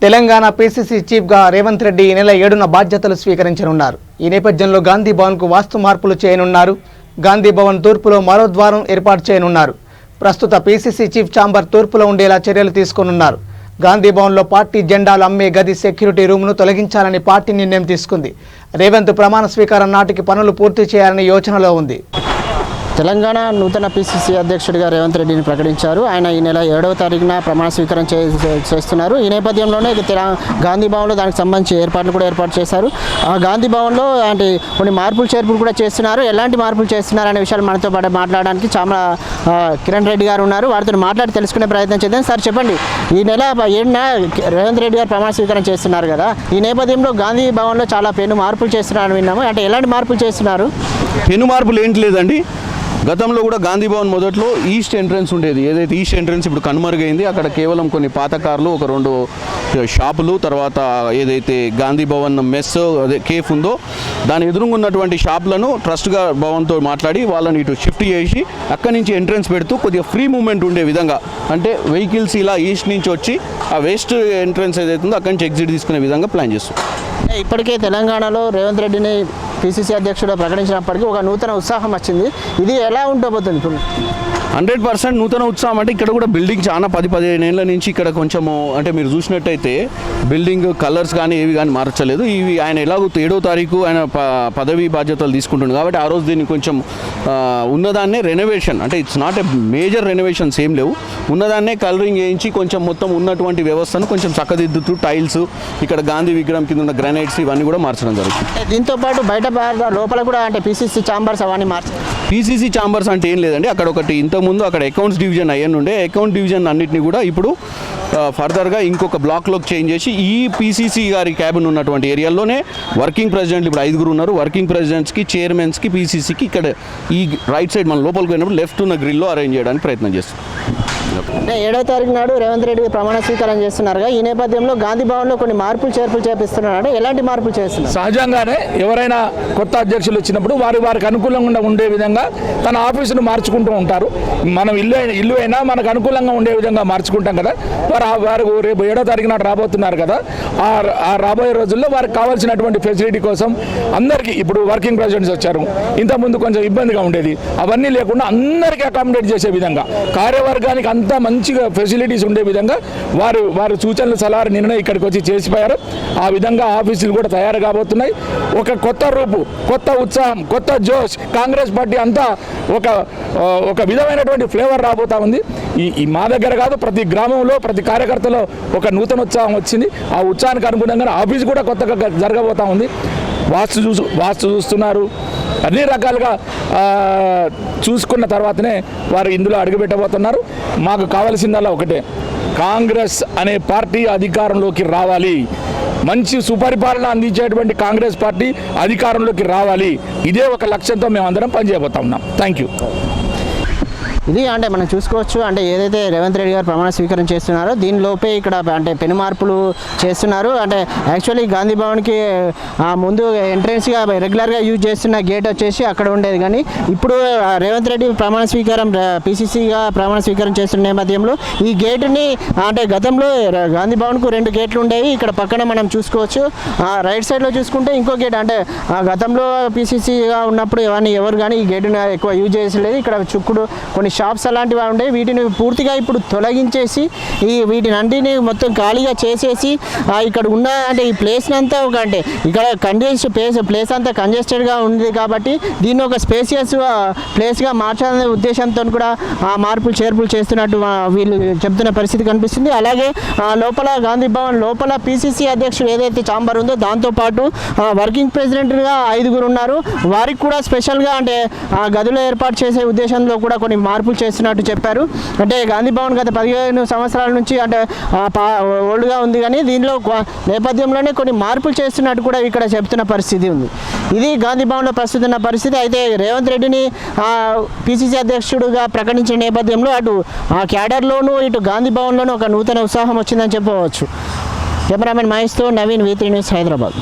Telangana PCC చీఫ్గా రేవంత్ రెడ్డి ఈ నెల 7న బాధ్యతలు స్వీకరించనున్నారు. ఈ నేపథ్యంలో గాంధీ భవన్కు వాస్తు మార్పులు చేయనున్నారు. గాంధీ భవన్ తూర్పులో మరో ద్వారం ఏర్పాటు చేయనున్నారు. ప్రస్తుత పీసీసీ చీఫ్ ఛాంబర్ తూర్పులో ఉండేలా చర్యలు తీసుకోనున్నారు. గాంధీ భవన్లో పార్టీ జెండాలు అమ్మే గది సెక్యూరిటీ రూమ్ను తొలగించాలని పార్టీ నిర్ణయం తీసుకుంది. రేవంత్ ప్రమాణ స్వీకారం నాటికి పనులు పూర్తి చేయాలని యోచనలో ఉంది. తెలంగాణ నూతన పీసీసీ అధ్యక్షుడిగా రేవంత్ రెడ్డిని ప్రకటించారు. ఆయన ఈ నెల 7వ తారీఖున ప్రమాణ స్వీకారం చేస్తున్నారు. ఈ నేపథ్యంలోనే గాంధీ భవన్లో దానికి సంబంధించి ఏర్పాట్లు చేశారు. ఆ గాంధీ భవన్లో అంటే కొన్ని మార్పులు చేర్పులు కూడా చేస్తున్నారు. ఎలాంటి మార్పులు చేస్తున్నారు అనే విషయాలు మనతో పాటు మాట్లాడడానికి చామల కిరణ్ రెడ్డి గారు ఉన్నారు. వారితో మాట్లాడి తెలుసుకునే ప్రయత్నం చేద్దాం. సార్ చెప్పండి, ఈ నెల 7న రేవంత్ రెడ్డి గారు ప్రమాణ స్వీకారం చేస్తున్నారు కదా, ఈ నేపథ్యంలో గాంధీ భవన్లో చాలా పెను మార్పులు చేస్తున్నారని విన్నాము. అంటే ఎలాంటి మార్పులు చేస్తున్నారు? పెను మార్పులు ఏంటి లేదండి. గతంలో కూడా గాంధీ భవన్ మొదట్లో ఈస్ట్ ఎంట్రన్స్ ఉండేది. ఏదైతే ఈస్ట్ ఎంట్రన్స్ ఇప్పుడు కనుమరుగైంది. అక్కడ కేవలం కొన్ని పాత కార్లు, ఒక 2 షాపులు, తర్వాత ఏదైతే గాంధీ భవన్ మెస్ అదే కేఫ్ ఉందో దాని ఎదురుగా ఉన్నటువంటి షాపులను ట్రస్ట్గా భవన్తో మాట్లాడి వాళ్ళని ఇటు షిఫ్ట్ చేసి అక్కడి నుంచి ఎంట్రన్స్ పెడుతూ కొద్దిగా ఫ్రీ మూవ్మెంట్ ఉండే విధంగా, అంటే వెహికల్స్ ఇలా ఈస్ట్ నుంచి వచ్చి ఆ వెస్ట్ ఎంట్రన్స్ ఏదైతే ఉందో అక్కడి నుంచి ఎగ్జిట్ తీసుకునే విధంగా ప్లాన్ చేస్తాం. ఇప్పటికే తెలంగాణలో రేవంత్ రెడ్డిని పీసీసీ అధ్యక్షుడు ప్రకటించినప్పటికీ ఒక నూతన ఉత్సాహం వచ్చింది. ఇది ఎలా ఉండబోతుంది? ఇప్పుడు 100% నూతన ఉత్సాహం. అంటే ఇక్కడ కూడా బిల్డింగ్ చాలా 10-15 ఏళ్ళ నుంచి ఇక్కడ కొంచెము, అంటే మీరు చూసినట్టయితే బిల్డింగ్ కలర్స్ కానీ ఏవి కానీ మార్చలేదు. ఇవి ఆయన ఎలాగో 7వ తారీఖు ఆయన పదవి బాధ్యతలు తీసుకుంటుంది కాబట్టి ఆ రోజు దీన్ని కొంచెం ఉన్నదాన్నే రెనోవేషన్, అంటే it's not a major renovations ఏం లేవు, ఉన్నదాన్నే కలరింగ్ వేయించి కొంచెం మొత్తం ఉన్నటువంటి వ్యవస్థను కొంచెం చక్కదిద్దుతూ టైల్స్, ఇక్కడ గాంధీ విగ్రహం కింద ఉన్న గ్రానైట్స్ ఇవన్నీ కూడా మార్చడం జరుగుతుంది. దీంతో పాటు బయట లోపల కూడా అంటే పీసీసీ ఛాంబర్స్ అవన్నీ మార్చారు. పీసీసీ ఛాంబర్స్ అంటే ఏం లేదండి, అక్కడ ఒకటి ఇంతకుముందు అక్కడ అకౌంట్స్ డివిజన్ అయ్యని ఉండే, అకౌంట్ డివిజన్ అన్నింటినీ కూడా ఇప్పుడు ఫర్దర్గా ఇంకొక బ్లాక్లోకి చేంజ్ చేసి ఈ పీసీసీ గారి క్యాబిన్ ఉన్నటువంటి ఏరియాలోనే వర్కింగ్ ప్రెసిడెంట్లు ఇప్పుడు 5 ఉన్నారు. వర్కింగ్ ప్రెసిడెంట్స్కి, చైర్మన్స్కి, పీసీసీకి ఇక్కడ ఈ రైట్ సైడ్ మనం లోపలికి పోయినప్పుడు లెఫ్ట్ ఉన్న గ్రిల్లో అరేంజ్ చేయడానికి ప్రయత్నం చేస్తాం. అంటే 7వ తారీఖు నాడు రేవంత్ రెడ్డి ప్రమాణ స్వీకారం చేస్తున్నారుగా, ఈ నేపథ్యంలో గాంధీ భవన్లో కొన్ని మార్పులు చేర్పులు చేపిస్తున్నారు. ఎలాంటి మార్పులు చేస్తున్నారు? సహజంగానే ఎవరైనా కొత్త అధ్యక్షులు వచ్చినప్పుడు వారికి అనుకూలంగా ఉండే విధంగా తన ఆఫీసును మార్చుకుంటూ ఉంటారు. మనం ఇల్లు అయినా మనకు అనుకూలంగా ఉండే విధంగా మార్చుకుంటాం కదా. వారు రేపు 7వ తారీఖు నాడు రాబోతున్నారు కదా, ఆ రాబోయే రోజుల్లో వారికి కావాల్సినటువంటి ఫెసిలిటీ కోసం అందరికీ, ఇప్పుడు వర్కింగ్ ప్రెసిడెంట్స్ వచ్చారు, ఇంతకుముందు కొంచెం ఇబ్బందిగా ఉండేది, అవన్నీ లేకుండా అందరికీ అకామిడేట్ చేసే విధంగా, కార్యవర్గానికి అంతా మంచిగా ఫెసిలిటీస్ ఉండే విధంగా వారు సూచనలు సలహాలు నిర్ణయం ఇక్కడికి వచ్చి చేసిపోయారు. ఆ విధంగా ఆఫీసులు కూడా తయారు కాబోతున్నాయి. ఒక కొత్త రూపు, కొత్త ఉత్సాహం, కొత్త జోష్, కాంగ్రెస్ పార్టీ అంతా ఒక విధమైనటువంటి ఫ్లేవర్ రాబోతా ఉంది. ఈ మా దగ్గర కాదు, ప్రతి గ్రామంలో ప్రతి కార్యకర్తలో ఒక నూతన ఉత్సాహం వచ్చింది. ఆ ఉత్సాహానికి అనుగుణంగా ఆఫీసు కూడా కొత్తగా జరగబోతా ఉంది. వాస్తు చూస్తున్నారు, అన్ని రకాలుగా చూసుకున్న తర్వాతనే వారు ఇందులో అడుగుపెట్టబోతున్నారు. మాకు కావాల్సిందల్లా ఒకటే, కాంగ్రెస్ అనే పార్టీ అధికారంలోకి రావాలి, మంచి సుపరిపాలన అందించేటువంటి కాంగ్రెస్ పార్టీ అధికారంలోకి రావాలి. ఇదే ఒక లక్ష్యంతో మేమందరం పనిచేయబోతా ఉన్నాం. Thank you. ఇది అంటే మనం చూసుకోవచ్చు, అంటే ఏదైతే రేవంత్ రెడ్డి గారు ప్రమాణ స్వీకారం చేస్తున్నారో దీనిలోపే ఇక్కడ అంటే పెను మార్పులు చేస్తున్నారు. అంటే యాక్చువల్లీ గాంధీ భవన్కి ముందు ఎంట్రెన్స్గా రెగ్యులర్గా యూజ్ చేస్తున్న గేట్ వచ్చేసి అక్కడ ఉండేది, కానీ ఇప్పుడు రేవంత్ రెడ్డి పీసీసీగా ప్రమాణ స్వీకారం చేస్తున్న నేపథ్యంలో ఈ గేటుని, అంటే గతంలో గాంధీ భవన్కు 2 గేట్లు ఉండేవి. ఇక్కడ పక్కన మనం చూసుకోవచ్చు, రైట్ సైడ్లో చూసుకుంటే ఇంకో గేట్, అంటే గతంలో పీసీసీగా ఉన్నప్పుడు ఎవరు కానీ ఈ గేటుని ఎక్కువ యూజ్ చేసలేదు. ఇక్కడ చుక్కుడు కొన్ని షాప్స్ అలాంటివి ఉండేవి, వీటిని పూర్తిగా ఇప్పుడు తొలగించేసి వీటిని అన్నిటిని మొత్తం ఖాళీగా చేసేసి ఇక్కడ ఉన్న అంటే ఈ ప్లేస్ని అంతా అంటే ఇక్కడ ప్లేస్ అంతా కంజెస్టెడ్గా ఉంది కాబట్టి దీన్ని ఒక స్పేసియస్ ప్లేస్గా మార్చాలనే ఉద్దేశంతో కూడా మార్పులు చేర్పులు చేస్తున్నట్టు వీళ్ళు చెప్తున్న పరిస్థితి కనిపిస్తుంది. అలాగే లోపల గాంధీ భవన్ లోపల పీసీసీ అధ్యక్షుడు ఏదైతే ఛాంబర్ ఉందో దాంతోపాటు వర్కింగ్ ప్రెసిడెంట్గా 5 ఉన్నారు. వారికి కూడా స్పెషల్గా అంటే గదులు ఏర్పాటు చేసే ఉద్దేశంలో కూడా కొన్ని మార్పులు చేస్తున్నట్టు చెప్పారు. అంటే గాంధీ భవన్ గత 15 సంవత్సరాల నుంచి అంటే ఓల్డ్గా ఉంది, కానీ దీనిలో నేపథ్యంలోనే కొన్ని మార్పులు చేస్తున్నట్టు కూడా ఇక్కడ చెప్తున్న పరిస్థితి ఉంది. ఇది గాంధీ భవన్లో ప్రస్తుతం ఉన్న పరిస్థితి. అయితే రేవంత్ రెడ్డిని పీసీసీ అధ్యక్షుడిగా ప్రకటించిన నేపథ్యంలో అటు క్యాడర్లోనూ ఇటు గాంధీ భవన్లోనూ ఒక నూతన ఉత్సాహం వచ్చిందని చెప్పవచ్చు. కెమెరామెన్ మహేష్తో నవీన్, V3 న్యూస్, హైదరాబాద్.